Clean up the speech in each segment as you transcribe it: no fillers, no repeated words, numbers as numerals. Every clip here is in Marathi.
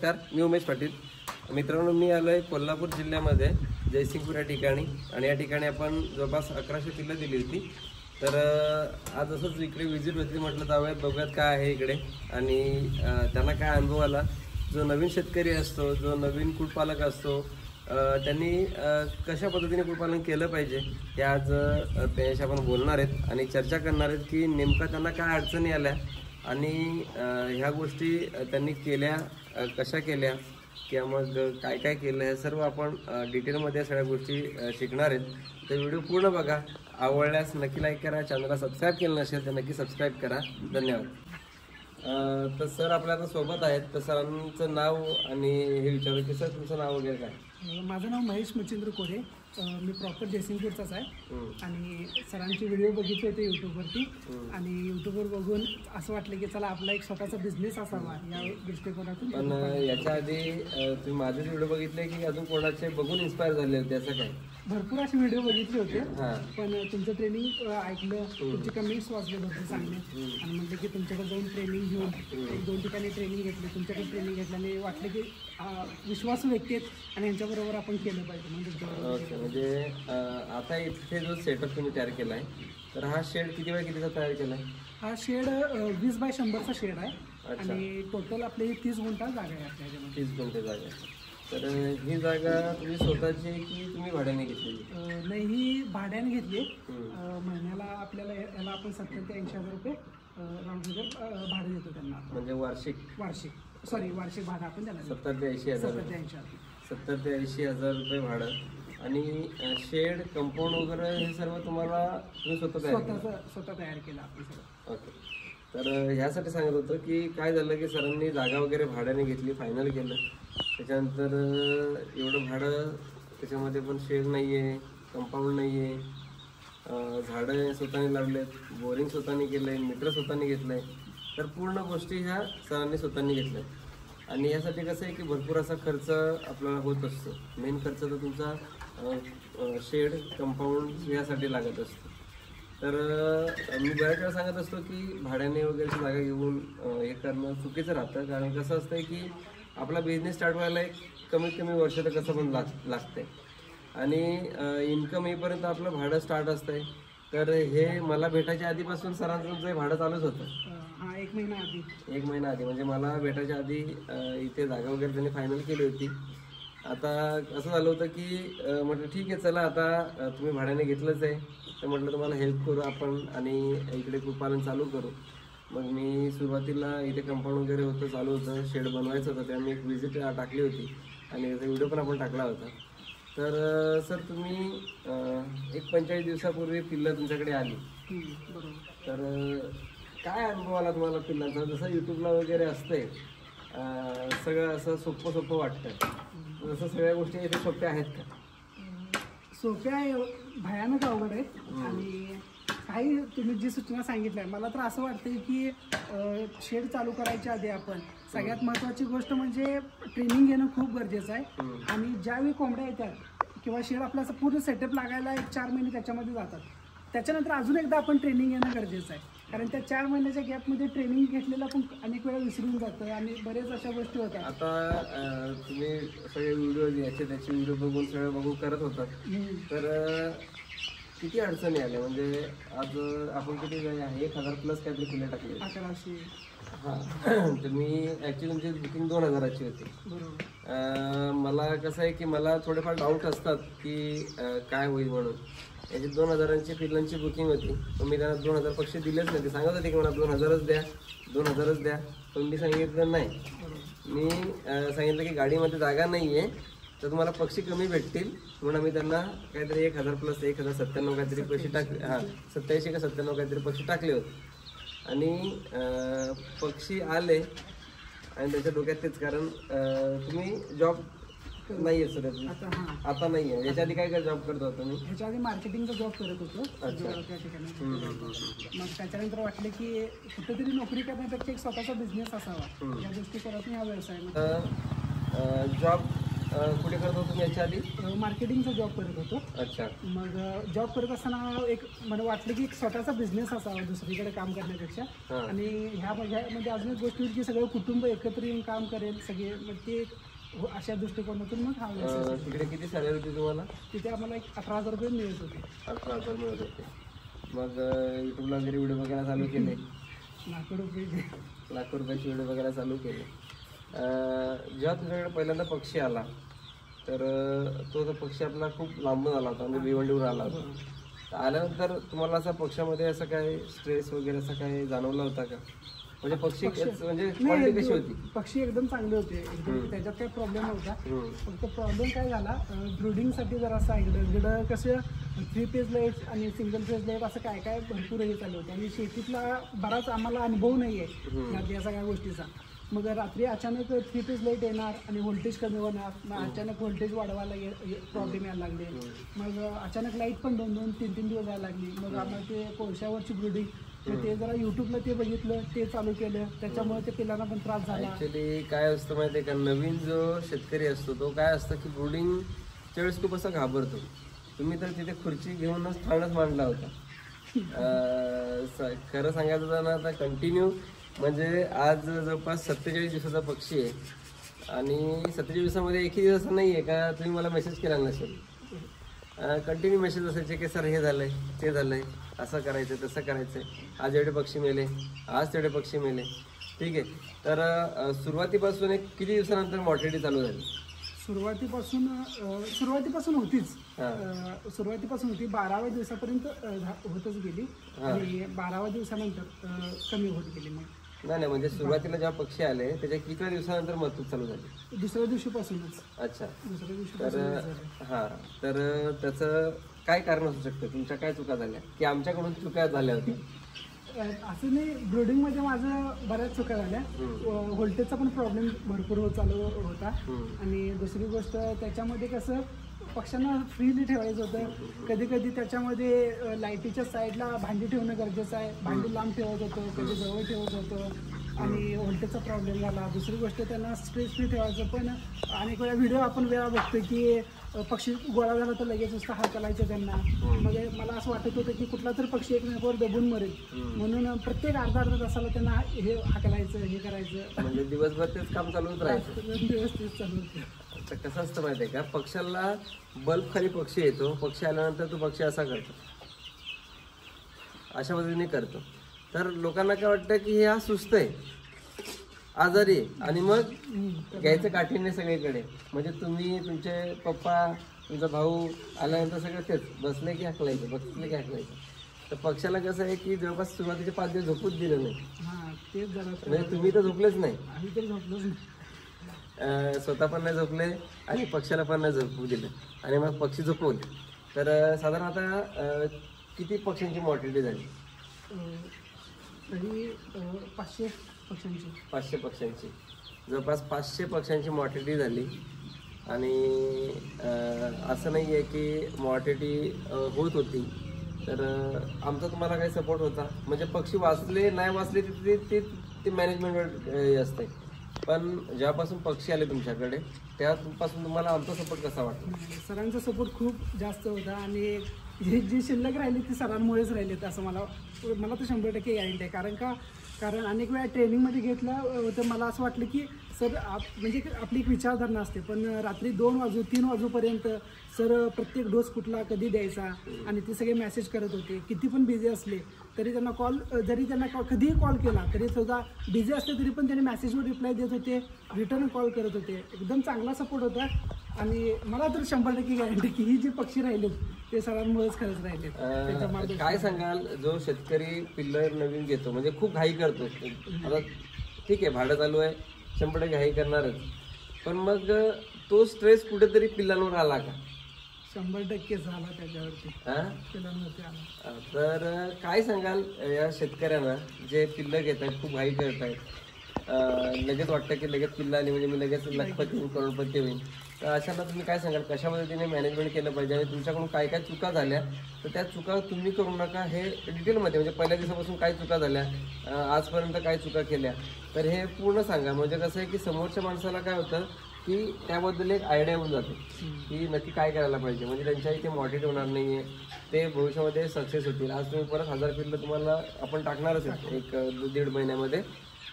नमस्कार, मी उमेश पाटील. मित्रांनो, मी आलो आहे कोल्हापूर जिल्ह्यामध्ये जयसिंगपूर या ठिकाणी आणि या ठिकाणी आपण जवळपास 1100 पिल्लं दिली होती. तर आज असंच इकडे विजिट होती, म्हटलं जाऊयात बघूयात काय आहे इकडे आणि त्यांना काय अनुभव आला. जो नवीन शेतकरी असतो, जो नवीन कुक्कुटपालक असतो, त्यांनी कशा पद्धतीने कुक्कुटपालन केलं पाहिजे हे आज त्यांच्याशी आपण बोलणार आहेत आणि चर्चा करणार आहेत की नेमका त्यांना काय अडचणी आल्या आणि ह्या गोष्टी त्यांनी केल्या कशा केल्या किंवा मग काय काय केलं हे सर्व आपण डिटेलमध्ये सगळ्या गोष्टी शिकणार आहेत. तर व्हिडिओ पूर्ण बघा. आवडल्यास नक्की लाईक करा, चॅनलला सबस्क्राईब केलं नसेल तर नक्की सबस्क्राईब करा. धन्यवाद. तर सर आपल्या आता सोबत आहेत, तर सरांचं नाव आणि हे विचारू की सर तुमचं नाव वगैरे काय? माझं नाव महेश मच्छिंद्र कोरे. मी प्रॉपर जयसिंगपूरचाच आहे आणि सरांचे व्हिडिओ बघितले होते यूट्यूबवरती आणि यूट्यूबवर बघून असं वाटलं की चला आपला एक स्वतःचा बिझनेस असावा या दृष्टिकोनातून. पण याच्या आधी तुम्ही माझे व्हिडिओ बघितले की अजून कोणाचे बघून इन्स्पायर झाले होते असं काय? भरपूर असे व्हिडिओ बघितले होते, पण तुमचं ट्रेनिंग ऐकलं, तुमचे कमेंट्स वाचले भरपूर चांगले आणि म्हटलं की तुमच्याकडे जाऊन ट्रेनिंग घेऊन 1-2 ठिकाणी ट्रेनिंग घेतली. तुमच्याकडे ट्रेनिंग घेतल्याने वाटलं की विश्वासू व्यक्ती आहेत आणि यांच्याबरोबर आपण केलं पाहिजे. म्हणजे आता इथे जो सेटअप तुम्ही तयार केला आहे, तर हा शेड किती बाय कितीचा तयार केला आहे? हा शेड 20 बाय 100चा शेड आहे आणि टोटल आपली 30 गुंठा जागा आहे आपल्या. 30 गुंठे जागा आहे. तर ही जागा तुम्ही स्वतःची की तुम्ही भाड्याने घेतली? नाही, ही भाड्याने घेतली. महिन्याला आपल्याला याला आपण 70 ते 80 हजार रुपये राऊंड भाडं देतो त्यांना. म्हणजे वार्षिक भाडं आपण त्यांना 70 ते 80 हजार. 70 ते 80 हजार रुपये भाडं. आणि शेड, कंपाऊंड वगैरे हे सर्व तुम्हाला तुम्ही स्वतः तयार केलं आपण सगळं. ओके. तर ह्यासाठी सांगत होतं की काय झालं की सरांनी जागा वगैरे भाड्याने घेतली, फायनल केलं. त्याच्यानंतर एवढं भाडं, त्याच्यामध्ये पण शेड नाही आहे, कंपाऊंड नाही आहे, झाडं स्वतःने लावलेत, बोरिंग स्वतःने केलं आहे, मीटर स्वतःने घेतलं आहे. तर पूर्ण गोष्टी ह्या सरांनी स्वतःने घेतल्या. आणि यासाठी कसं आहे की भरपूर असा खर्च आपल्याला होत असतो. मेन खर्च तर तुमचा शेड, कंपाऊंड यासाठी लागत असतो. तर मी बऱ्याच वेळा सांगत असतो की भाड्याने वगैरे जागा घेऊन हे करणं चुकीचं राहतं. कारण कसं असतं की आपला बिझनेस स्टार्ट व्हायला एक कमीत कमी वर्ष तर कसं पण लागतंय आणि इन्कम येईपर्यंत आपलं भाडं स्टार्ट असतंय. तर हे मला भेटायच्या आधीपासून सरांचं तुमचं भाडं चालूच होतं. 1 महिना आधी म्हणजे मला भेटायच्या आधी इथे जागा वगैरे त्यांनी फायनल केली होती. आता असं झालं होतं की म्हटलं ठीक आहे, चला आता तुम्ही भाड्याने घेतलंच आहे तर म्हटलं तुम्हाला हेल्प करू आपण आणि इकडे कुक्कुटपालन चालू करू. मग मी सुरुवातीला इथे कंपाऊंड वगैरे होतं, चालू होतं, शेड बनवायचं होतं, त्यामुळे एक विजिट टाकली होती आणि त्याचा व्हिडिओ पण आपण टाकला होता. तर सर तुम्ही एक 45 दिवसापूर्वी पिल्लं तुमच्याकडे आली. तर काय अनुभव आला तुम्हाला पिल्लांचा? जसं यूट्यूबला वगैरे असतंय सगळं असं सोपं वाटतं, जसं सगळ्या गोष्टी इथे सोप्या आहेत का? सोप्या आहे, भयानक अवघड आहे. आणि काही तुम्ही जी सूचना सांगितल्या, मला तर असं वाटतं की शेड चालू करायच्या आधी आपण सगळ्यात महत्त्वाची गोष्ट म्हणजे ट्रेनिंग घेणं खूप गरजेचं आहे. आणि ज्यावेळी कोंबड्या येतात किंवा शेड आपला असं पूर्ण सेटअप लागायला 4 महिने त्याच्यामध्ये जातात. त्याच्यानंतर अजून एकदा आपण ट्रेनिंग घेणं गरजेचं आहे. कारण त्या 4 महिन्याच्या गॅपमध्ये ट्रेनिंग घेतलेलं पण अनेक वेळा विसरून जातं आणि बरेच अशा गोष्टी होतात. आता तुम्ही सगळे व्हिडिओ त्याचे व्हिडिओ बघून सगळं बघून करत होतात, तर किती अडचणी आल्या? म्हणजे आज आपण किती 1000+ काहीतरी पिल्ले टाकले? 1100. हां. तर मी ॲक्च्युली तुमची बुकिंग 2000ची होती. बरोबर. मला कसं आहे की मला थोडेफार डाऊट असतात की काय होईल म्हणून. याची 2000ची पिल्लांची बुकिंग होती, पण मी त्यांना 2000 पक्षी दिलेच नाही. ते सांगत होते की मला 2000च द्या. पण मी सांगितलं नाही. मी सांगितलं की गाडीमध्ये जागा नाही आहे तर तुम्हाला पक्षी कमी भेटतील म्हणून आम्ही त्यांना काहीतरी 1000+ 1097 काहीतरी पक्षी टाकले. 87 का 97 काहीतरी पक्षी टाकले होते आणि पक्षी आले आणि त्याच्या डोक्यात तेच, कारण तुम्ही जॉब नाही आहे सर आता नाही आहे. याच्या आधी काय जॉब करत होता तुम्ही? ह्याच्या आधी मार्केटिंगचा जॉब करत होतो त्या ठिकाणी. मग त्याच्यानंतर वाटलं की कुठेतरी नोकरी करण्यापेक्षा एक स्वतःचा बिझनेस असावा, या गोष्टी करत नाही हा व्यवसाय. जॉब कुठे करत होतो तुम्ही याच्या आधी? मार्केटिंगचा जॉब करत होतो. अच्छा. मग जॉब करत असताना एक मला वाटलं की एक स्वतःचा बिझनेस असावा दुसरीकडे काम करण्यापेक्षा. आणि ह्यामध्ये अजून एक गोष्ट होती की सगळं कुटुंब एकत्र येऊन काम करेल सगळे, मग ते अशा दृष्टिकोनातून मग हा व्यवसाय. तिकडे किती सॅलरी होती तुम्हाला? तिथे आम्हाला एक 18,000 रुपये मिळत होते. 18,000 मिळत होते. मग यूट्यूबला वगैरे व्हिडिओ बघायला चालू केले? लाखो रुपये. लाखो रुपयाचे व्हिडिओ बघायला चालू केले. जेव्हा तुमच्याकडे पहिल्यांदा पक्षी आला तर तो पक्षी आपला खूप लांबून आला होता, म्हणजे भिवंडीवर आला होता. आल्यानंतर तुम्हाला असा पक्षामध्ये असं काय स्ट्रेस वगैरे असं काय जाणवला होता का? म्हणजे पक्षी म्हणजे क्वालिटी कशी होती? पक्षी एकदम चांगले होते, एकदम त्याच्यात काही प्रॉब्लेम नव्हता. फक्त प्रॉब्लेम काय झाला, ब्रुडिंगसाठी जर असं इकडं कसं 3 फेज लाईट आणि सिंगल फेज लाईट असं काय काय भरपूर हे चालू होतं. आणि शेतीतला बराच आम्हाला अनुभव नाही आहे या सगळ्या गोष्टीचा. मग रात्री अचानक 3 फेज लाईट येणार आणि व्होल्टेज कमी होणार, मग अचानक व्होल्टेज वाढवायला प्रॉब्लेम यायला लागले. मग अचानक लाईट पण 2-2, 3-3 दिवस यायला लागली. मग आम्हाला ते कोळशावरची ब्रुडिंग, ते जरा युट्यूबला ते बघितलं, ते चालू केलं, त्याच्यामुळे ते पिलांना पण त्रास झाला. ऍक्च्युली काय असतं माहिती आहे का, नवीन जो शेतकरी असतो तो काय असतं की ब्रुडिंगच्या वेळेस खूप असं घाबरतो. तुम्ही तर तिथे खुर्ची घेऊनच ठाणच मांडला होता. खरं सांगायचं तर ना, आता कंटिन्यू म्हणजे आज जवळपास 47 दिवसाचा पक्षी आहे. आणि 47 दिवसामध्ये एकही दिवस असं नाही आहे का तुम्ही मला मेसेज केला नसेल. कंटिन्यू मेसेज असायचे की सर हे झालंय, ते झालंय, असं करायचं, तसं करायचं, आज एवढे पक्षी मेले, आज तेवढे पक्षी मेले. ठीक आहे. तर सुरुवातीपासून एक किती दिवसानंतर मॉर्टिलिटी चालू झाली? सुरुवातीपासून होतीच. सुरुवातीपासून होती, 12व्या दिवसापर्यंत होतच गेली आणि 12व्या दिवसानंतर कमी होत गेली. मग नाही म्हणजे सुरुवातीला जेव्हा पक्षी आले त्याच्या किती दिवसानंतर मृत्यू चालू झाली? दुसऱ्या दिवशीपासूनच. अच्छा. दुसऱ्या दिवशी. तर त्याचं काय कारण असू शकतं? तुमच्या काय चुका झाल्या की आमच्याकडून चुका झाल्या होत्या? असं नाही, ब्रुडिंगमध्ये माझं बऱ्याच चुका झाल्या. व्होल्टेजचा पण प्रॉब्लेम भरपूर चालू होता. आणि दुसरी गोष्ट त्याच्यामध्ये कसं पक्ष्यांना फ्रीली ठेवायचं होतं. कधी कधी त्याच्यामध्ये लाईटीच्या साईडला भांडी ठेवणं गरजेचं आहे, भांडी लांब ठेवत होतं, कधी जवळ ठेवत होतं आणि व्होल्टेजचा प्रॉब्लेम झाला. दुसरी गोष्ट त्यांना स्ट्रेस फ्री ठेवायचं. पण अनेक वेळा व्हिडिओ आपण वेळा बघतो की पक्षी गोळा झाला तर लगेच नुसतं हाकलायचं त्यांना. मग मला असं वाटत होतं की कुठला तर पक्षी एकमेकावर दबून मरेल, म्हणून प्रत्येक अर्धा तासाला त्यांना हे हाकलायचं, हे करायचं. म्हणजे दिवसभर तेच काम चालूच राहायचं. दिवस तेच चालू होतं. तर कसं असतं माहिती आहे का, पक्ष्याला बल्ब खाली पक्षी येतो, पक्षी आल्यानंतर तो पक्षी असा करतो, अशा पद्धतीने करतो. तर लोकांना काय वाटतं की हे हा सुस्त आहे, आजारी आहे, आणि मग घ्यायचं काठीने सगळीकडे. म्हणजे तुम्ही, तुमचे पप्पा, तुमचा भाऊ आल्यानंतर सगळं तेच बसले की हाकलायचं, बसले की हाकलायचं. तर पक्षाला कसं आहे की जवळपास सुरुवातीचे 5 दिवस झोपूच दिलं नाही. तेच झालं. म्हणजे तुम्ही तर झोपलेच नाही, आम्ही तर झोपलोच नाही. स्वतः पण नाही झोपले आणि पक्षाला पण नाही झोपू दिलं, आणि मग पक्षी झोपवले. तर साधारण आता किती पक्ष्यांची मॉर्टिलिटी झाली? तरी 500 पक्ष्यांची. 500 पक्ष्यांची, जवळपास 500 पक्ष्यांची मॉर्टिलिटी झाली. आणि असं नाही आहे की मॉर्टिलिटी होत होती तर आमचा तुम्हाला काही सपोर्ट होता? म्हणजे पक्षी वाचले नाही वाचले ते मॅनेजमेंटवर असते. पण जेव्हापासून पक्षी आले तुमच्याकडे तेव्हापासून तुम्हाला आमचा सपोर्ट कसा वाटतो? सरांचा सपोर्ट खूप जास्त होता. आणि जी शिल्लक राहिली ती सरांमुळेच राहिलीत असं मला तर 100% गॅरंटी आहे. कारण अनेक वेळा ट्रेनिंगमध्ये घेतलं तर मला असं वाटलं की सर म्हणजे आपली एक विचारधारणा असते, पण रात्री 2-3 वाजूपर्यंत सर प्रत्येक डोस कुठला कधी द्यायचा आणि ते सगळे मेसेज करत होते. किती पण बिझी असले तरी त्यांना कधीही कॉल केला तरी सुद्धा बिझी असले तरी पण त्यांनी मेसेजवर रिप्लाय देत होते, रिटर्न कॉल करत होते. एकदम चांगला सपोर्ट होता. आणि मला तर 100% गॅरंटी की ही जी पक्षी राहिलेत ते सरांमुळेच खरंच राहिलेत. काय सांगाल, जो शेतकरी पिल्लर नवीन घेतो म्हणजे खूप घाई करतो, आता ठीक आहे भाडं चालू आहे 100% घाई करणारच, पण मग तो स्ट्रेस कुठेतरी पिल्लांवर आला का? 100% झाला त्याच्यावरती, पिल्लांवरती आला. तर काय सांगाल या शेतकऱ्यांना जे पिल्लं घेत आहेत, खूप घाई करत आहेत, लगेच वाटतं की लगेच पिल्लं आली म्हणजे मी लगेच लखपती होईन, करोडपती होईन, तर अशाला तुम्ही काय सांगाल कशा पद्धतीने मॅनेजमेंट केलं पाहिजे? आणि तुमच्याकडून काय काय चुका झाल्या तर त्या चुका तुम्ही करू नका, हे डिटेलमध्ये म्हणजे पहिल्या दिवसापासून काय चुका झाल्या, आजपर्यंत काय चुका केल्या, तर हे पूर्ण सांगा. म्हणजे कसं आहे की समोरच्या माणसाला काय होतं की त्याबद्दल एक आयडिया होऊन जाते की नक्की काय करायला पाहिजे, म्हणजे त्यांच्या इथे मॉर्टिलिटी होणार नाही आहे, ते भविष्यामध्ये सक्सेस होतील. आज तुम्ही परत 1000 पिल्लं तुम्हाला आपण टाकणारच आहे एक 1.5 महिन्यामध्ये,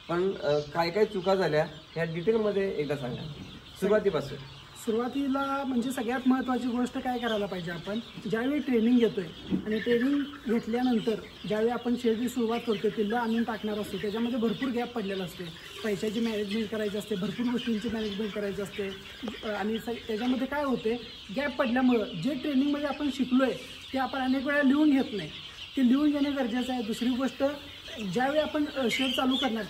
पण काय काय चुका झाल्या ह्या डिटेलमध्ये एकदा सांगा सुरुवातीपासून. सुरुवातीला म्हणजे सगळ्यात महत्त्वाची गोष्ट काय करायला पाहिजे, आपण ज्यावेळी ट्रेनिंग घेतोय आणि ट्रेनिंग घेतल्यानंतर ज्यावेळी आपण शेडची सुरुवात करतो, पिल्लं आणून टाकणार असतो, त्याच्यामध्ये भरपूर गॅप पडलेला असते. पैशाची मॅनेजमेंट करायची असते, भरपूर गोष्टींची मॅनेजमेंट करायची असते आणि त्याच्यामध्ये काय होते, गॅप पडल्यामुळं जे ट्रेनिंगमध्ये आपण शिकलो आहे ते आपण अनेक वेळा लिहून घेत नाही. ते लिहून घेणं गरजेचं आहे. दुसरी गोष्ट, ज्यावेळी आपण शेड चालू करणार,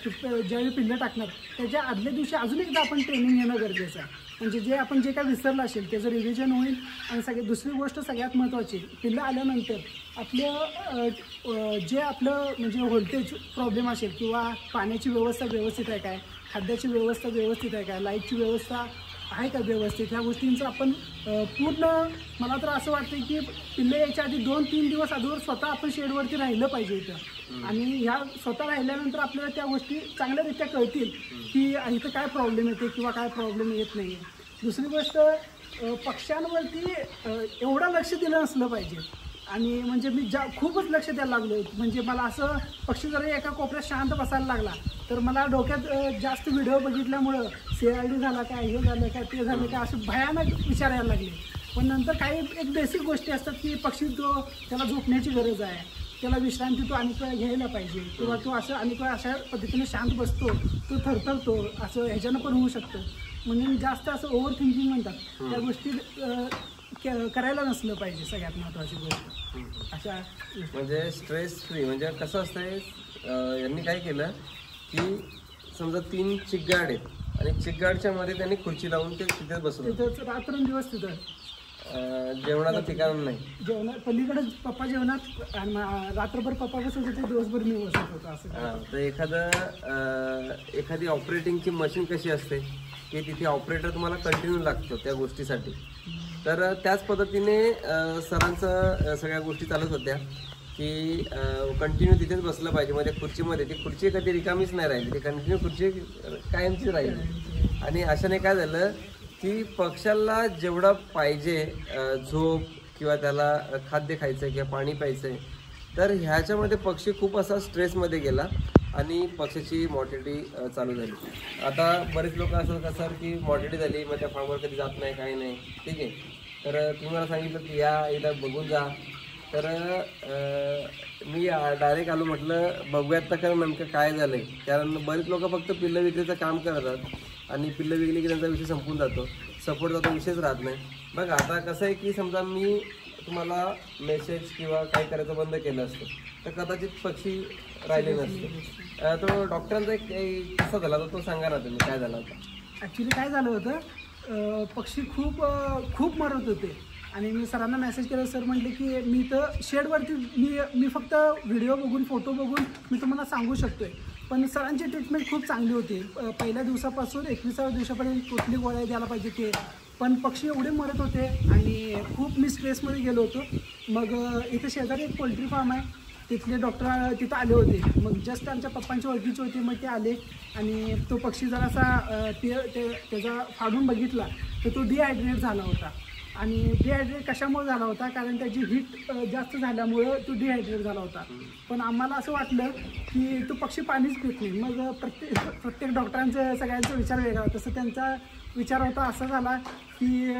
ज्यावेळी पिल्लं टाकणार त्याच्या आदल्या दिवशी अजून एकदा आपण ट्रेनिंग घेणं गरजेचं आहे. म्हणजे जे आपण जे काय विसरलं असेल त्याचं रिव्हिजन होईल. आणि दुसरी गोष्ट सगळ्यात महत्त्वाची, पिल्लं आल्यानंतर आपलं जे आपलं म्हणजे व्होल्टेज प्रॉब्लेम असेल किंवा पाण्याची व्यवस्था व्यवस्थित आहे काय, खाद्याची व्यवस्था व्यवस्थित आहे काय, लाईटची व्यवस्था आहे का व्यवस्थित, ह्या गोष्टींचं आपण पूर्ण, मला तर असं वाटतं की पिल्लं यायच्या आधी 2-3 दिवस अगोदर स्वतः आपण शेडवरती राहिलं पाहिजे इथं. आणि ह्या स्वतः राहिल्यानंतर आपल्याला त्या गोष्टी चांगल्यारीत्या कळतील की इथं काय प्रॉब्लेम येते किंवा काय प्रॉब्लेम येत नाही. दुसरी गोष्ट, पक्ष्यांवरती एवढं लक्ष दिलं नसलं पाहिजे. आणि म्हणजे मी खूपच लक्ष द्यायला लागलो. म्हणजे मला असं पक्षी जर एका कोपऱ्यात शांत बसायला लागला तर मला डोक्यात जास्त व्हिडिओ बघितल्यामुळं CID झाला काय, हे झालं काय, ते झालं काय, असं भयानक विचार यायला लागले. पण नंतर काही एक बेसिक गोष्टी असतात की पक्षी त्याला झोपण्याची गरज आहे, त्याला विश्रांती तो अनेक वेळा घ्यायला पाहिजे, किंवा तो असं अनेक वेळा अशा पद्धतीने शांत बसतो, तो थरथरतो, असं ह्याच्यानं पण होऊ शकतं. म्हणून जास्त असं ओव्हर थिंकिंग म्हणतात त्या गोष्टी करायला नसलं पाहिजे. सगळ्यात महत्त्वाची गोष्ट अशा म्हणजे स्ट्रेस फ्री. म्हणजे कसं असतंय, यांनी काय केलं की समजा 3 चिकगार्ड आहेत आणि चिकगार्डच्या मध्ये त्यांनी खुर्ची लावून ते तिथेच बसवलं, तिथं रात्रंदिवस तिथं जेवणाचं ठिकाण नाही, जेवणात पलीकडे पप्पा जेवणात आणि रात्रभर पप्पा बसत होते, दिवसभर मी बसत होतो असं. तर एखादी ऑपरेटिंगची मशीन कशी असते की तिथे ऑपरेटर तुम्हाला कंटिन्यू लागतो त्या गोष्टीसाठी. तर त्याच पद्धतीने सरांचं सगळ्या गोष्टी चालत होत्या की कंटिन्यू तिथेच बसलं पाहिजे. म्हणजे खुर्चीमध्ये ती खुर्ची कधी रिकामीच नाही राहिली, ती कंटिन्यू खुर्ची कायमची राहिली. आणि अशाने काय झालं की पक्ष्याला जेवढं पाहिजे झोप किंवा त्याला खाद्य खायचं किंवा पाणी प्यायचं आहे, तर ह्याच्यामध्ये पक्षी खूप असा स्ट्रेसमध्ये गेला आणि पक्षाची मॉर्टिलिटी चालू झाली. आता बरेच लोक असं कसं की मॉर्टिलिटी झाली मग त्या फार्मवर कधी जात नाही, काही नाही, ठीक आहे. तर तुम्ही मला सांगितलं की या एकदा बघून जा. तर मी डायरेक्ट आलो, म्हटलं बघूयात तर खरं नेमकं काय झालं आहे. कारण बरेच लोक फक्त पिल्लं विक्रीचं काम करतात आणि पिल्लं विकली की त्यांचा विषय संपून जातो, सपोर्टचा तो विषयच राहत नाही. बघा आता कसं आहे की समजा मी तुम्हाला मेसेज किंवा काही करायचं बंद केलं असतं तर कदाचित पक्षी राहिले नसते. तो डॉक्टरांचा एक किस्सा झाला होता, तो सांगा ना तुम्ही, काय झाला होता. ॲक्च्युली काय झालं होतं, पक्षी खूप मरत होते आणि मी सरांना मेसेज केला. सर म्हटले की मी तर शेडवरती मी फक्त व्हिडिओ बघून, फोटो बघून मी तुम्हाला सांगू शकतोय, पण सरांची ट्रीटमेंट खूप चांगली होती. पहिल्या दिवसापासून 21व्या दिवसापर्यंत कुठली गोळ्या द्यायला पाहिजे ते, पण पक्षी एवढे मरत होते आणि खूप मी स्ट्रेसमध्ये गेलो होतो. मग इथं शेजारी एक पोल्ट्री फार्म आहे, तिथले डॉक्टर तिथं आले होते. मग जस्ट आमच्या पप्पांची ओळखीची होती, मग ते आले आणि तो पक्षी जरासा त्याचा फाडून बघितला तर तो डिहायड्रेट झाला होता. आणि डिहायड्रेट कशामुळे झाला होता, कारण त्याची हीट जास्त झाल्यामुळं तो डिहायड्रेट झाला होता. पण आम्हाला असं वाटलं की तो पक्षी पाणीच पित नाही. मग प्रत्येक डॉक्टरांचं सगळ्यांचा विचार वेगळा, तसं त्यांचा विचार होता असा झाला की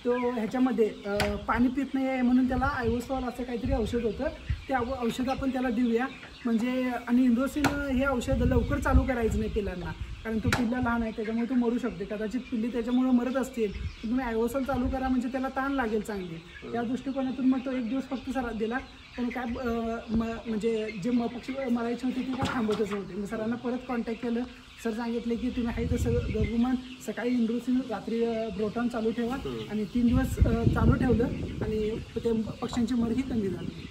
तो ह्याच्यामध्ये पाणी पित नाही आहे म्हणून त्याला आयोसॉल असं काहीतरी औषध होतं, ते औषध आपण त्याला देऊया. म्हणजे आणि इंडोसिन हे औषध लवकर चालू करायचं नाही पिल्लांना, कारण तो पिल्ला लहान आहे त्याच्यामुळे तो मरू शकते. कदाचित पिल्ली त्याच्यामुळे मरत असतील तर तुम्ही आयोसॉल चालू करा, म्हणजे त्याला ताण लागेल चांगली. त्या दृष्टिकोनातून मग तो 1 दिवस फक्त सरात दिला. पण काय म्हणजे जे पक्षी मरायचे होते ते काय थांबतच नव्हते. मी सरांना परत कॉन्टॅक्ट केलं. सर सांगितले की तुम्ही आहे तसं गगुमान सकाळी इंडोसिन, रात्री ब्रोटॉन चालू ठेवा. आणि 3 दिवस चालू ठेवलं आणि ते पक्ष्यांची मरही कमी झाली.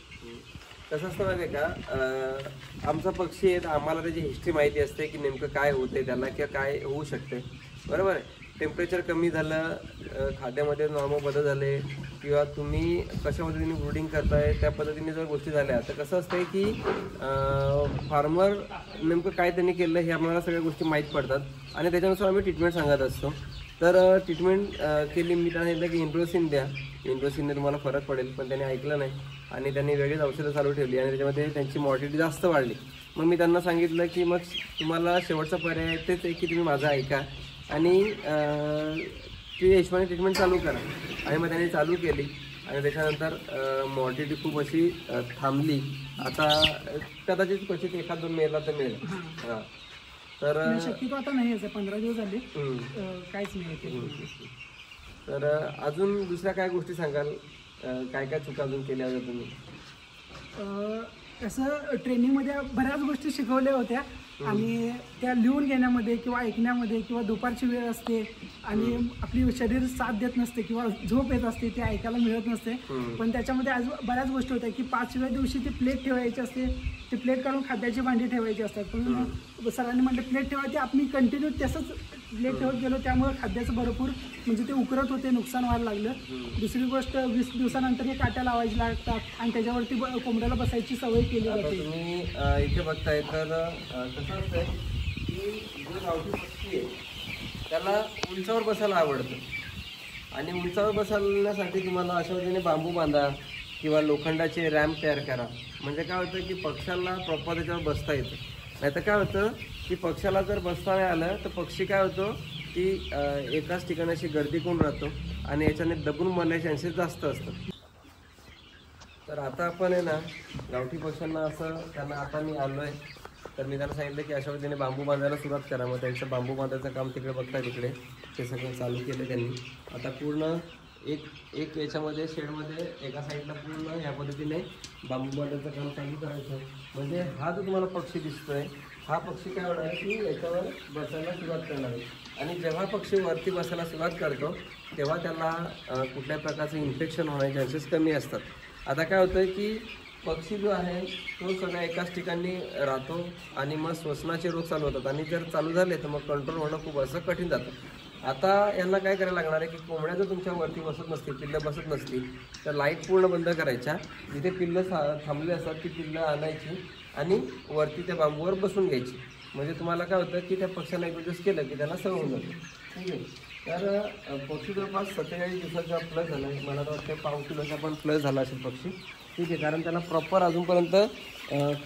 कसं असतं माहिती आहे का, आमचा पक्षी आहे, आम्हाला त्याची हिस्ट्री माहिती असते की नेमकं काय होते त्याला किंवा काय होऊ शकते, बरोबर आहे. टेम्परेचर कमी झालं, खाद्यामध्ये नॉर्मल बदल झाले किंवा तुम्ही कशा पद्धतीने ब्रूडिंग करताय त्या पद्धतीने जर गोष्टी झाल्या तर कसं असतंय की फार्मर नेमकं काय त्यांनी केलं हे आम्हाला सगळ्या गोष्टी माहीत पडतात आणि त्याच्यानुसार आम्ही ट्रीटमेंट सांगत असतो. तर ट्रीटमेंट केली. मी त्यांना सांगितलं की इंट्रोसिन द्या, इंट्रोसिनने तुम्हाला फरक पडेल, पण त्याने ऐकलं नाही आणि त्यांनी वेगळीच औषधं चालू ठेवली आणि त्याच्यामध्ये त्यांची मॉर्टिलिटी जास्त वाढली. मग मी त्यांना सांगितलं की मग तुम्हाला शेवटचा पर्याय तेच आहे की तुम्ही माझं ऐका आणि ती हिशोबाने ट्रीटमेंट चालू करा. आणि मग त्यांनी चालू केली आणि त्याच्यानंतर मॉर्टिलिटी खूप अशी थांबली. आता कदाचित क्वचित 1-2 मेला तर मिळेल. हां, तर शक्यतो आता नाही यायचं, 15 दिवस झाले काहीच नाही येते. तर अजून दुसऱ्या काय गोष्टी सांगाल, काय काय चुका अजून केल्या होत्या तुम्ही? असं ट्रेनिंगमध्ये बऱ्याच गोष्टी शिकवल्या होत्या आणि त्या लिहून घेण्यामध्ये किंवा ऐकण्यामध्ये किंवा दुपारची वेळ असते आणि आपली शरीर साथ देत नसते किंवा झोप येत असते, ते ऐकायला मिळत नसते. पण त्याच्यामध्ये आज बऱ्याच गोष्टी होत्या की 5व्या दिवशी ती प्लेट ठेवायची असते, ती प्लेट काढून खाद्याची भांडी ठेवायची असतात. पण सरांनी म्हटलं प्लेट ठेवायची, आपण कंटिन्यू तसंच प्लेट ठेवत गेलो, त्यामुळे खाद्याचं भरपूर म्हणजे ते उकरत होते, नुकसान व्हायला लागलं. दुसरी गोष्ट 20 दिवसानंतर हे काट्या लावायची लागतात आणि त्याच्यावरती कोंबड्याला बसायची सवय केली जाते. तुम्ही इथे बघताय तर कसं असतंय की जो गावठी पक्षी आहे त्याला उंचावर बसायला आवडतं आणि उंचावर बसवण्यासाठी तुम्हाला अशा पद्धतीने बांबू बांधा किंवा लोखंडाचे रॅम्प तयार करा. म्हणजे काय होतं की पक्ष्याला प्रॉपर त्याच्यावर बसता येतं. नाही तर काय होतं की पक्ष्याला जर बसता नाही आलं तर पक्षी काय होतो की एकाच ठिकाणी अशी गर्दी करून राहतो आणि याच्याने दबून मरण्याचे चान्सेस जास्त असतात. तर आता आपण आहे ना गावठी पक्ष्यांना असं त्यांना आता मी आलो आहे तर मी त्यांना सांगितलं की अशा पद्धतीने बांबू बांधायला सुरुवात करा. मग त्यांचं बांबू बांधायचं काम तिकडे बघता तिकडे ते सगळं चालू केलं त्यांनी. आता पूर्ण एक याच्यामध्ये शेडमध्ये एका साईडला पूर्ण ह्या पद्धतीने बांबू बांधायचं काम चालू करायचं. म्हणजे हा जो तुम्हाला पक्षी दिसतोय हा पक्षी काय होणार आहे की याच्यावर बसायला सुरुवात करणार आहे आणि जेव्हा पक्षी वरती बसायला सुरुवात करतो तेव्हा त्याला कुठल्या प्रकारचं इन्फेक्शन होण्याचे चान्सेस कमी असतात. आता काय होतं आहे की पक्षी जो आहे तो सगळ्या एकाच ठिकाणी राहतो आणि मग श्वसनाचे रोग चालू होतात आणि जर चालू झाले तर मग कंट्रोल होणं खूप असं कठीण जातं. आता यांना काय करायला लागणार आहे की कोंबड्या जर तुमच्या वरती बसत नसतील, पिल्लं बसत नसतील तर लाईट पूर्ण बंद करायच्या. जिथे पिल्लं थांबले असतात ती पिल्लं आणायची आणि वरती त्या बांबूवर बसून घ्यायची. म्हणजे तुम्हाला काय होतं की त्या पक्ष्यांना एक दिवस केलं की त्यांना सवय होऊन जाते. ठीक आहे. तर पक्षी जवळपास 47 दिवसाचा प्लस झाला आहे. मला तर वाटतं 1/2 किलोचा पण प्लस झाला असेल पक्षी. ठीक आहे. कारण त्याला प्रॉपर अजूनपर्यंत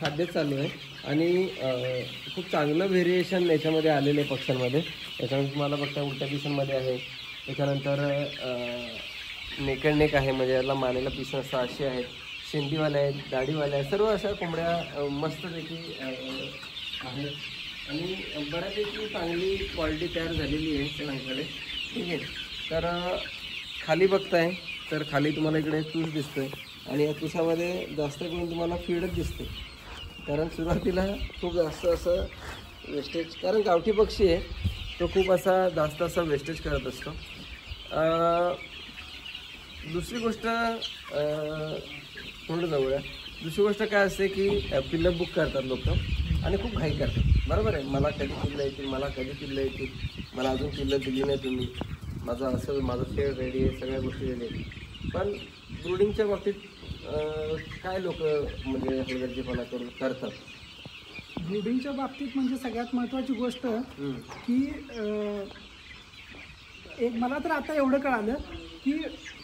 खाद्य चालू आहे आणि खूप चांगलं व्हेरिएशन याच्यामध्ये आलेलं आहे पक्ष्यांमध्ये. याच्यामध्ये तुम्हाला बघता उलट्या पिसांमध्ये आहे, त्याच्यानंतर नेकड नेक आहे म्हणजे याला मानेला पिसं असं असे आहेत, शेंडीवाल्या आहेत, दाढीवाल्या आहेत, सर्व अशा कोंबड्या मस्तपैकी आहेत आणि बऱ्यापैकी चांगली क्वालिटी तयार झालेली आहे सगळ्यांकडे. ठीक आहे. तर खाली बघताय तर खाली तुम्हाला इकडे तूस दिसतोय आणि या तुसामध्ये जास्त करून तुम्हाला फीडच दिसते. कारण सुरुवातीला खूप जास्त असं वेस्टेज, कारण गावठी पक्षी आहे तो खूप असा जास्त असं वेस्टेज करत असतो. दुसरी गोष्ट थोडं जवळ आहे. दुसरी गोष्ट काय असते की पिल्लं बुक करतात लोक आणि खूप घाई करतात. बरोबर आहे. मला कधी पिल्लं येतील, मला कधी पिल्लं येतील, मला अजून पिल्लं दिली नाही तुम्ही, माझं शेड रेडी आहे, सगळ्या गोष्टी रेडी आहेत. पण ब्रूडिंगच्या बाबतीत काय लोक म्हणजे हलगर्जीपणा करून करतात. ब्रूडिंगच्या बाबतीत म्हणजे सगळ्यात महत्त्वाची गोष्ट की एक मला तर आता एवढं कळालं की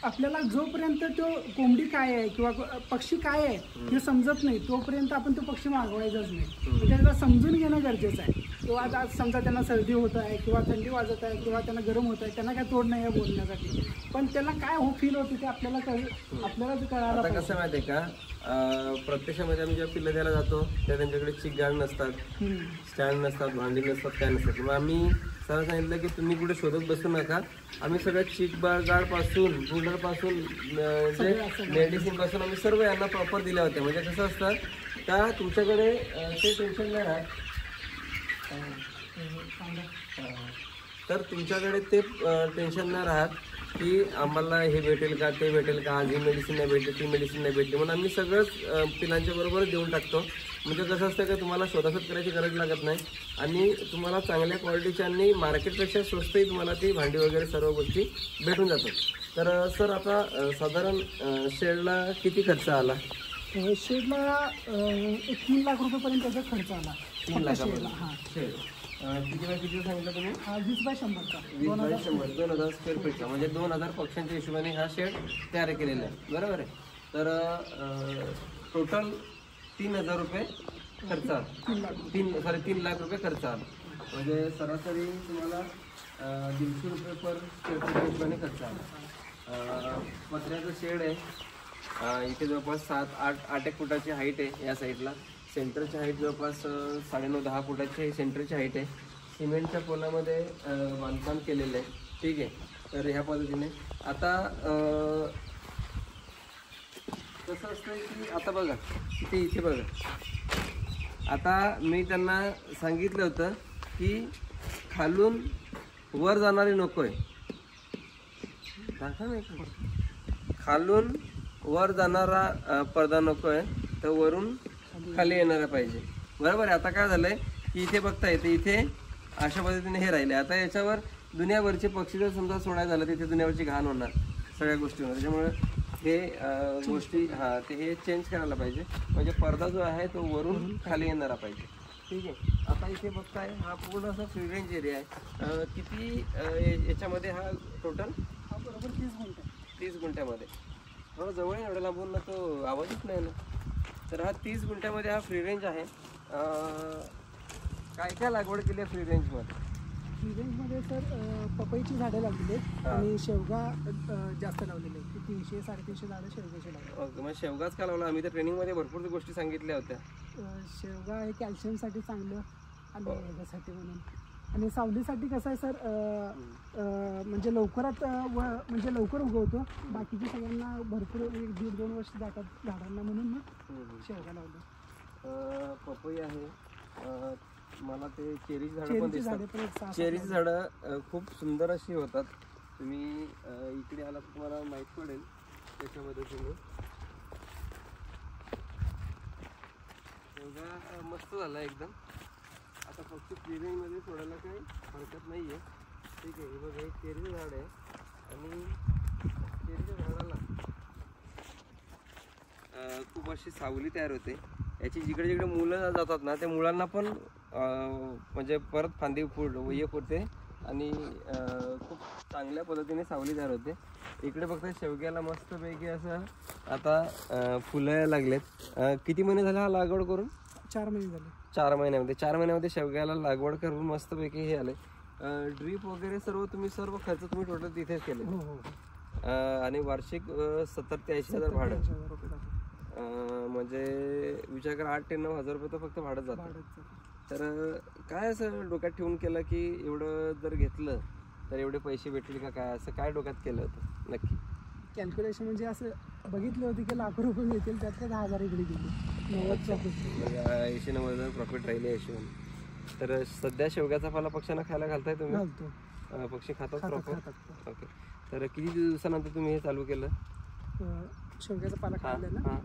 आपल्याला जोपर्यंत तो कोंबडी काय आहे किंवा पक्षी काय आहे हे समजत नाही तोपर्यंत आपण तो पक्षी मागवायचाच नाही. म्हणजे त्याला समजून घेणं गरजेचं आहे. किंवा आता समजा त्यांना सर्दी होत आहे किंवा थंडी वाजत आहे किंवा त्यांना गरम होत आहे, त्यांना काय तोड नाही आहे बोलण्यासाठी, पण त्याला काय फील होते ते आपल्याला कळायला. आता कसं माहिती आहे का, प्रत्यक्षामध्ये आम्ही जेव्हा पिल्लं द्यायला जातो तेव्हा त्यांच्याकडे चिकगाळ नसतात, स्टँड नसतात, भांडी नसतात, काय नसतात. मग आम्ही सरळ सांगितलं की तुम्ही कुठे शोधत बसू नका, आम्ही सगळ्या चिकगाळपासून ब्रूडरपासून म्हणजे मेडिसिनपासून आम्ही सर्व यांना प्रॉपर दिल्या होत्या. म्हणजे कसं असतं का तुमच्याकडे ते टेन्शन नाही राहत, तर तुमच्याकडे ते टेन्शन नाही राहत की आम्हाला हे भेटेल का ते भेटेल का, आज ही मेडिसिन नाही भेटली ती मेडिसिन नाही भेटली, म्हणून आम्ही सगळंच पिलांच्या बरोबरच देऊन टाकतो. म्हणजे कसं असतं का तुम्हाला शोधाशोध करायची गरज लागत नाही आणि तुम्हाला चांगल्या क्वालिटीच्या आणि मार्केटपेक्षा स्वस्तही तुम्हाला ती भांडी वगैरे सर्व गोष्टी भेटून जातात. तर सर आता साधारण शेडला किती खर्च आला? शेडला 3 लाख रुपयेपर्यंत त्याचा खर्च आला. 3 लाखापर्यंत. हां. किती बाय किती सांगितलं तुम्ही? 20 बाय 100चा 20 बाय 100 2000 स्क्वेअर फीटचा म्हणजे 2000 पक्ष्यांच्या हिशोबाने हा शेड तयार केलेला आहे, बरोबर आहे. तर टोटल 3000 रुपये खर्च आला. 3 लाख रुपये खर्च आला. म्हणजे सरासरी तुम्हाला 150 रुपये पर स्क्वेअर फीट हिशोबाने खर्च आला. पत्र्याचं शेड आहे. इथे जवळपास 7-8 फुटाची हाईट आहे या साईडला. सेंटरची हाईट जवळपास 9.5-10 फुटाची आहे सेंटरची हाईट आहे. सिमेंटच्या पोलामध्ये बांधकाम केलेलं आहे, ठीक आहे. तर ह्या पद्धतीने आता कसं असतं की आता बघा इथे बघा, आता मी त्यांना सांगितलं होतं की खालून वर जाणारी नको आहे, खालून वर जाणारा पडदा नको आहे, तर वरून खाली येणारा पाहिजे, बरोबर आहे. आता काय झालंय की इथे बघता येते, इथे अशा पद्धतीने हे राहिले. आता याच्यावर दुनियाभरचे पक्षी जर समजा सोडायला झालं तिथे दुनियाभरची घाण होणार सगळ्या गोष्टी होणार. त्याच्यामुळे हे गोष्टी ते हे चेंज करायला पाहिजे. म्हणजे पडदा जो आहे तो वरून खाली येणारा पाहिजे, ठीक आहे. आता इथे बघताय हा पूर्ण असा फ्री रेंज एरिया आहे. किती याच्यामध्ये हा टोटल? हा बरोबर 30 गुंठे. 30 गुंठ्यामध्ये. हो, जवळ एवढ्या लांबून ना तो आवाजच नाही ना. तर हा 30 गुंठ्यामध्ये हा फ्री रेंज आहे. काय काय लागवड केली आहे फ्री रेंजमध्ये? फ्री रेंजमध्ये सर पपईची झाडं लावलेली आहेत आणि शेवगा जास्त लावलेले आहेत. 300-350 झाडं शेवगाची लावली. ओके, मग शेवगाच का लावला? आम्ही तर ट्रेनिंगमध्ये भरपूर गोष्टी सांगितल्या होत्या. शेवगा हे कॅल्शियमसाठी चांगलं आणि ह्याच्यासाठी म्हणून. आणि सावलीसाठी कसं आहे सर, म्हणजे लवकरात म्हणजे लवकर उगवतो. बाकीच्या सगळ्यांना भरपूर 1-1.5-2 वर्ष जातात झाडांना, म्हणून मग शेवगा लावलं. पपई आहे. मला ते चेरीची झाडं पण दिसतात. चेरीची झाडं झाडं खूप सुंदर अशी होतात. तुम्ही इकडे आला तर तुम्हाला माहीत पडेल त्याच्यामध्ये. तुम्ही शेवगा मस्त झाला एकदम. आता फक्त फ्री रेंजमध्ये सोडायला काही हरकत नाही आहे, ठीक आहे. हे बघा, एक चेरीचं झाड आहे आणि चेरीच्या झाडाला खूप अशी सावली तयार होते. याची जिकडे जिकडे मुलं जातात ना त्या मुलांना पण म्हणजे परत फांदी फुटते आणि खूप चांगल्या पद्धतीने सावली तयार होते. इकडे बघता शेवग्याला मस्तपैकी असं आता फुलं यायला लागलेत. किती महिने झाले हा लागवड करून? 4 महिने झाले. 4 महिन्यामध्ये शेवग्याला लागवड करून मस्तपैकी हे आले. ड्रीप वगैरे सर्व खर्च तुम्ही टोटल तिथेच केले? हो हो. आणि वार्षिक 70,000 ते 80,000 भाडं. म्हणजे विचार करा 8,000 ते 9,000 रुपये तर फक्त भाडं जातं. तर काय असं डोक्यात ठेवून केलं की एवढं जर घेतलं तर एवढे पैसे भेटतील का काय, असं काय डोक्यात केलं होतं नक्की? कॅल्क्युलेशन म्हणजे असं बघितलं होतं की लाखो रुपये मिळतील, त्यात 10,000 इकडे गेले. 80-90,000 प्रॉफिट राहिले हिशोबाने. तर सध्या शेवग्याचा पाला पक्ष्यांना खायला घालताय तुम्ही? घालतो. पक्षी खातात प्रॉपर? खातात. ओके. तर किती दिवसानंतर तुम्ही हे चालू केलं? शेवग्याचा पाला खाल्ला ना,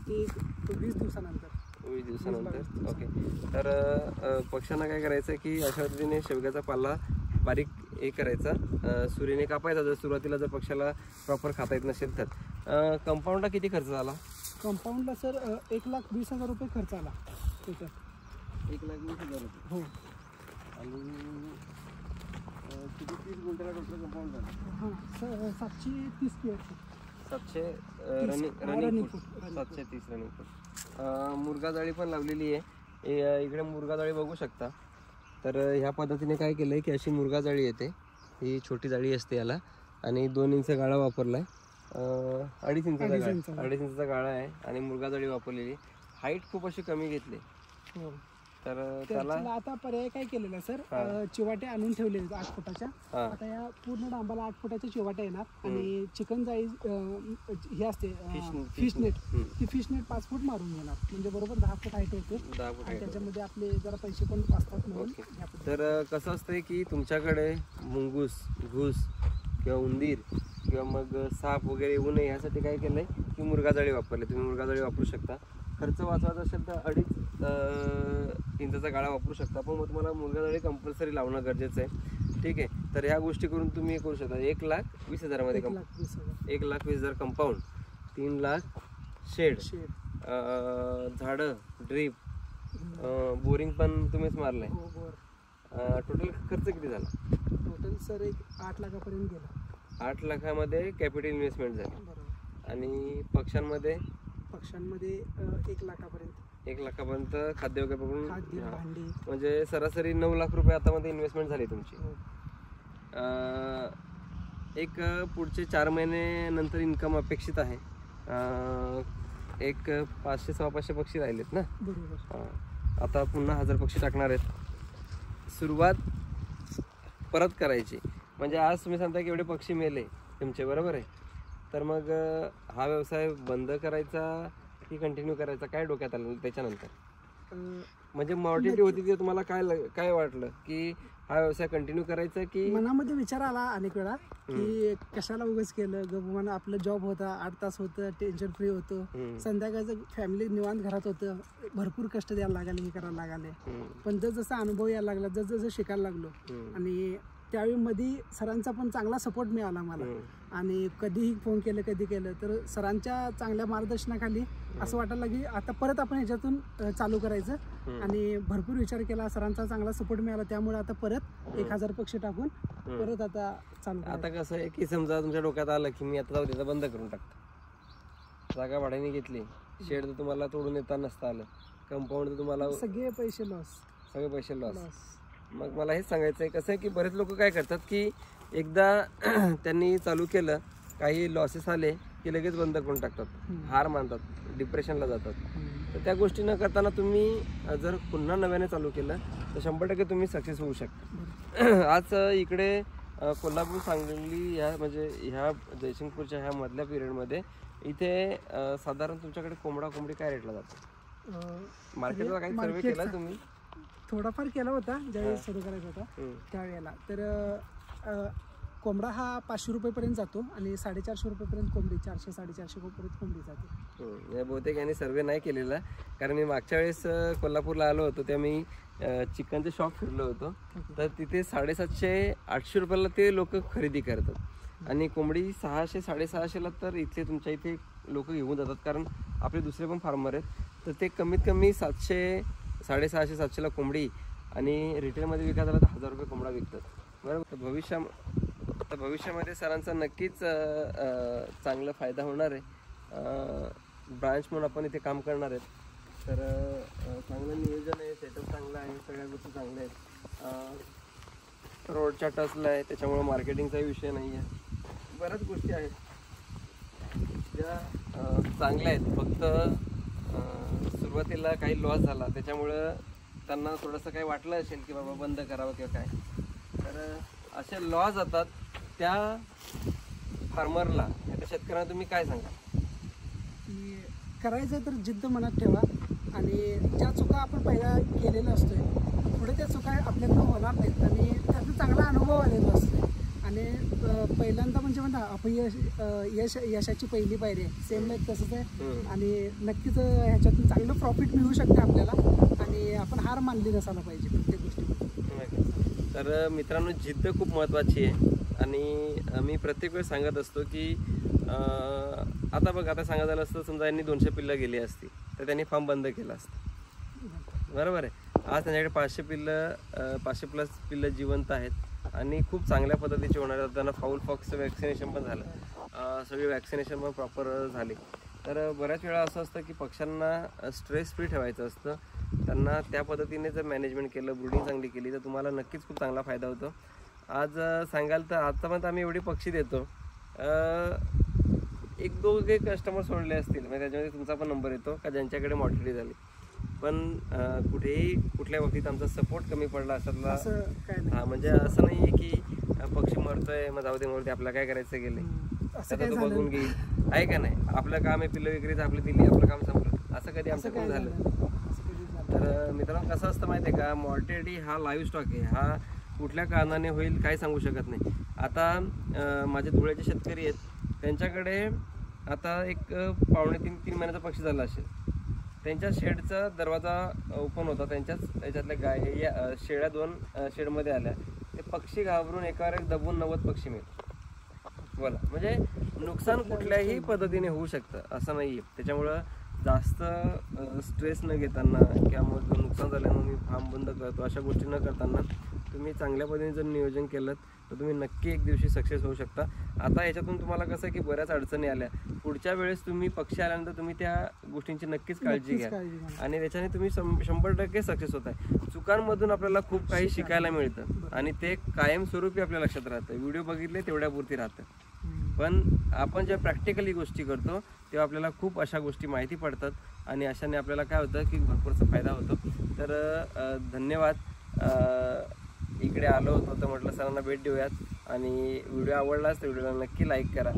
एक 20 दिवसानंतर. 20 दिवसानंतर. ओके. तर पक्ष्यांना काय करायचं की अशा पद्धतीने शेवग्याचा पाला बारीक हे करायचा, सुरीने कापायचा जर सुरुवातीला जर पक्षाला प्रॉपर खाता येत नसेल तर. कंपाऊंडला किती खर्च झाला? कंपाऊंडला सर 1,20,000 रुपये खर्च आला त्याच्यात. 1,20,000 रुपये. हो. आणि किती 30 गुंठ्याला टोटल कंपाऊंड झालं? हां, 730 स्क्वेअर फूट. 700 रनिंग फूट. 730 रनिंग फूट. मुर्गा जाळी पण लावलेली आहे. इकडे मुर्गा जाळी बघू शकता. तर ह्या पद्धतीने काय केलं आहे की अशी मुर्गा जाळी येते, ही छोटी जाळी असते याला, आणि 2 इंच गाळा वापरला आहे. 2.5 इंचाचा गाळा आहे आणि मुर्गा जाळी वापरलेली. हाईट खूप अशी कमी घेतली. हो. तर त्याला आता पर्याय काय केलेला सर, चिवाटे आणून ठेवले 8 फुटाच्या. आता या पूर्ण डांबाला 8 फुटाच्या चिवाटे येणार आणि चिकन जाळी हे असते फिश नेट, ती फिश नेट 5 फूट मारून घेणार, म्हणजे बरोबर 10 फूट हाईट होते. त्याच्यामध्ये आपले जरा पैसे पण वाचतात म्हणून. तर कसं असतंय की तुमच्याकडे मुंगूस, घूस किंवा उंदीर किंवा मग साप वगैरे येऊ नये यासाठी काय केलंय की मुर्गा जाळी वापरली. तुम्ही मुर्गा जाळी वापरू शकता. खर्च वाचवायचा असेल तर 2.5 इंचाचा गाळा वापरू शकता, पण मग तुम्हाला मुर्गा जाळी कंपल्सरी लावणं गरजेचं आहे, ठीक आहे. तर ह्या गोष्टी करून तुम्ही करू शकता. 1,20,000 मध्ये 1,20,000 कंपाऊंड, 3 लाख शेड, झाडं, ड्रीप, बोरिंग पण तुम्हीच मारलंय. टोटल खर्च किती झाला? टोटल सर एक 8 लाखापर्यंत गेला. 8 लाखामध्ये कॅपिटल इन्व्हेस्टमेंट झाली. बरोबर. आणि पक्ष्यांमध्ये 1 लाखापर्यंत. 1 लाखापर्यंत खाद्य वगैरे बघून खाद्य, भांडी. म्हणजे सरासरी 9 लाख रुपये आतामध्ये इन्व्हेस्टमेंट झाली तुमची. हो. एक पुढचे 4 महिने नंतर इन्कम अपेक्षित आहे. एक 500-500 पक्षी राहिलेत ना? बरोबर. आता पुन्हा 1000 पक्षी टाकणार आहेत. सुरुवात परत करायची. म्हणजे आज तुम्ही सांगता की एवढे पक्षी मेले तुमचे, बरोबर आहे, तर मग हा व्यवसाय बंद करायचा की कंटिन्यू करायचा, काय डोक्यात आलं त्याच्यानंतर? म्हणजे मॉर्टिलिटी होती ते तुम्हाला काय वाटलं की हा व्यवसाय कंटिन्यू करायचा की? मनामध्ये विचार आला अनेक वेळा की कशाला उगाच केलं, गमवान आपलं जॉब होता, 8 तास होतं, टेन्शन फ्री होतो, संध्याकाळचं फॅमिली निवांत घरात होतं, भरपूर कष्ट द्यायला लागले, हे करायला लागले. पण जसं अनुभव यायला लागला, जसं शिकायला लागलो, आणि त्यावेळी मध्ये सरांचा पण चांगला सपोर्ट मिळाला मला. आणि कधीही फोन कधी केलं तर सरांच्या चांगल्या मार्गदर्शनाखाली असं वाटायला की आता परत आपण ह्याच्यातून चालू करायचं. आणि भरपूर विचार केला, सरांचा चांगला सपोर्ट मिळाला, त्यामुळे आता परत 1000 पक्षी टाकून परत आता चालू. आता कसं आहे की समजा तुमच्या डोक्यात आलं की मी आता जाऊ द्यायचं बंद करून टाकतो, जागा भाड्याने घेतली, शेड तर तुम्हाला तोडून येता नसता आलं, कंपाऊंड तर तुम्हाला सगळे पैसे लॉस. मग मला हेच सांगायचं आहे, कसं आहे की बरेच लोक काय करतात की एकदा त्यांनी चालू केलं, काही लॉसेस आले की लगेच बंद करून टाकतात, हार मानतात, डिप्रेशनला जातात. तर त्या गोष्टी न करताना तुम्ही जर पुन्हा नव्याने चालू केलं तर 100% तुम्ही सक्सेस होऊ शकता. आज इकडे कोल्हापूर, सांगली म्हणजे ह्या जयसिंगपूरच्या ह्या मधल्या पिरियडमध्ये इथे साधारण तुमच्याकडे कोंबडी काय रेटला जातो? मार्केटला काही सर्वे केला तुम्ही? थोडाफार केला होता ज्यावेळेस सुरू करायचा होता त्यावेळेला. तर कोंबडा हा 500 रुपयेपर्यंत जातो आणि 450 रुपयेपर्यंत कोंबडी, 400-450 रुपयेपर्यंत कोंबडी जाते. बहुतेक यांनी सर्वे नाही केलेला, कारण मी मागच्या वेळेस कोल्हापूरला आलो होतो तेव्हा मी चिकनचे शॉप फिरलो होतो, तर तिथे 750-800 रुपयाला ते लोक खरेदी करतात. आणि कोंबडी 600-650ला तर इथले तुमच्या इथे लोक घेऊन जातात, कारण आपले दुसरे पण फार्मर आहेत, तर ते कमीत कमी 700-650-700ला कोंबडी, आणि रिटेलमध्ये विकत आला तर 1000 रुपये कोंबडा विकतात, बरोबर. तर भविष्यामध्ये सरांचा नक्कीच चांगला फायदा होणार आहे. ब्रांच म्हणून आपण इथे काम करणार आहेत, तर चांगलं नियोजन आहे, सेटअप चांगला आहे, सगळ्या गोष्टी चांगल्या आहेत, रोडच्या टचला आहे, त्याच्यामुळे मार्केटिंगचाही विषय नाही आहे, बऱ्याच गोष्टी आहेत ज्या चांगल्या आहेत. फक्त सुरुवातीला काही लॉस झाला त्याच्यामुळं त्यांना थोडंसं काही वाटलं असेल की बाबा बंद करावं किंवा काय, तर असे लॉस जातात त्या फार्मरला, त्या शेतकऱ्यांना तुम्ही काय सांगा? की करायचं तर जिद्द मनात ठेवा, आणि ज्या चुका आपण पहिला केलेल्या असतोय पुढे त्या चुका आपल्याकडून होणार नाहीत, आणि त्याचा चांगला अनुभव आलेला असतो. आणि पहिल्यांदा म्हणजे म्हणता अपयश यशाची पहिली पायरी आहे, सेम लाईक तसंच आहे. आणि नक्कीच ह्याच्यातून चांगलं प्रॉफिट मिळू शकते आपल्याला, आणि आपण हार मानली नसायला पाहिजे प्रत्येक गोष्टी. तर मित्रांनो, जिद्द खूप महत्त्वाची आहे, आणि मी प्रत्येक वेळेस सांगत असतो की आता बघ, आता सांगायचं झालं असतं समजा यांनी 200 पिल्लं गेली असती तर त्यांनी फार्म बंद केला असतं, बरोबर आहे. आज त्यांच्याकडे 500+ पिल्लं जिवंत आहेत, आणि खूप चांगल्या पद्धतीचे होणार आहेत. त्यांना फाऊल फॉक्सचं वॅक्सिनेशन पण झालं, सगळे वॅक्सिनेशन पण प्रॉपर झाले. तर बऱ्याच वेळा असं असतं की पक्ष्यांना स्ट्रेस फ्री ठेवायचं असतं, त्यांना त्या पद्धतीने जर मॅनेजमेंट केलं, ब्रूडिंग चांगली केली तर तुम्हाला नक्कीच खूप चांगला फायदा होतो. आज सांगाल तर आतापर्यंत आम्ही एवढी पक्षी देतो, 1-2 कस्टमर सोडले असतील, म्हणजे त्याच्यामध्ये तुमचा पण नंबर येतो का ज्यांच्याकडे मॉर्टिलिटी झाली, पण कुठेही कुठल्या बाबतीत आमचा सपोर्ट कमी पडला असाला. हा, म्हणजे असं नाही आहे की पक्षी मरतोय मग जाऊ दे मरते, आपल्याला काय करायचं गेले आता तो बघून घेईल, आहे का नाही, आपलं काम आहे पिल्लं विक्रीचं, आपली दिली, आपलं काम संपलं, असं कधी आमच्याकडून झालं. तर मित्रांनो, कसं असतं माहिती आहे का, मॉर्टिलिटी हा लाईव्ह स्टॉक आहे, हा कुठल्या कारणाने होईल काही सांगू शकत नाही. आता माझे धुळ्याचे शेतकरी आहेत, त्यांच्याकडे आता एक 2.5-3 महिन्याचा पक्षी झाला असेल, त्यांच्या शेडचा दरवाजा ओपन होता, त्यांच्याच त्याच्यातल्या गाय शेळ्या 2 शेडमध्ये आल्या, ते पक्षी घाबरून एकावर एक दबून 90 पक्षी मिळतात. बोला, म्हणजे नुकसान कुठल्याही पद्धतीने होऊ शकतं, असं नाही आहे. त्याच्यामुळं जास्त स्ट्रेस न घेताना किंवा मग नुकसान झाल्यानं मी फार्म बंद करतो अशा गोष्टी न करताना तुम्ही चांगल्या पद्धतीने जर नियोजन केलं तर तुम्ही नक्की एक दिवशी सक्सेस होऊ शकता. आता याच्यातून तुम्हाला कसं की बऱ्याच अडचणी आल्या, पुढच्या वेळेस तुम्ही पक्षी आल्यानंतर तुम्ही त्या गोष्टींची नक्कीच काळजी घ्या आणि त्याच्याने तुम्ही 100% सक्सेस होत आहे. चुकांमधून आपल्याला खूप काही शिकायला मिळतं आणि ते कायमस्वरूपी आपल्या लक्षात राहतं. व्हिडिओ बघितले तेवढ्यापुरती राहतं, पण आपण जेव्हा प्रॅक्टिकली गोष्टी करतो तेव्हा आपल्याला खूप अशा गोष्टी माहिती पडतात आणि अशाने आपल्याला काय होतं की भरपूरचा फायदा होतो. तर धन्यवाद. इकडे आलो होतो तर म्हटलं सरांना भेट देऊयात आणि व्हिडिओ आवडलाच तर व्हिडिओला नक्की लाईक करा.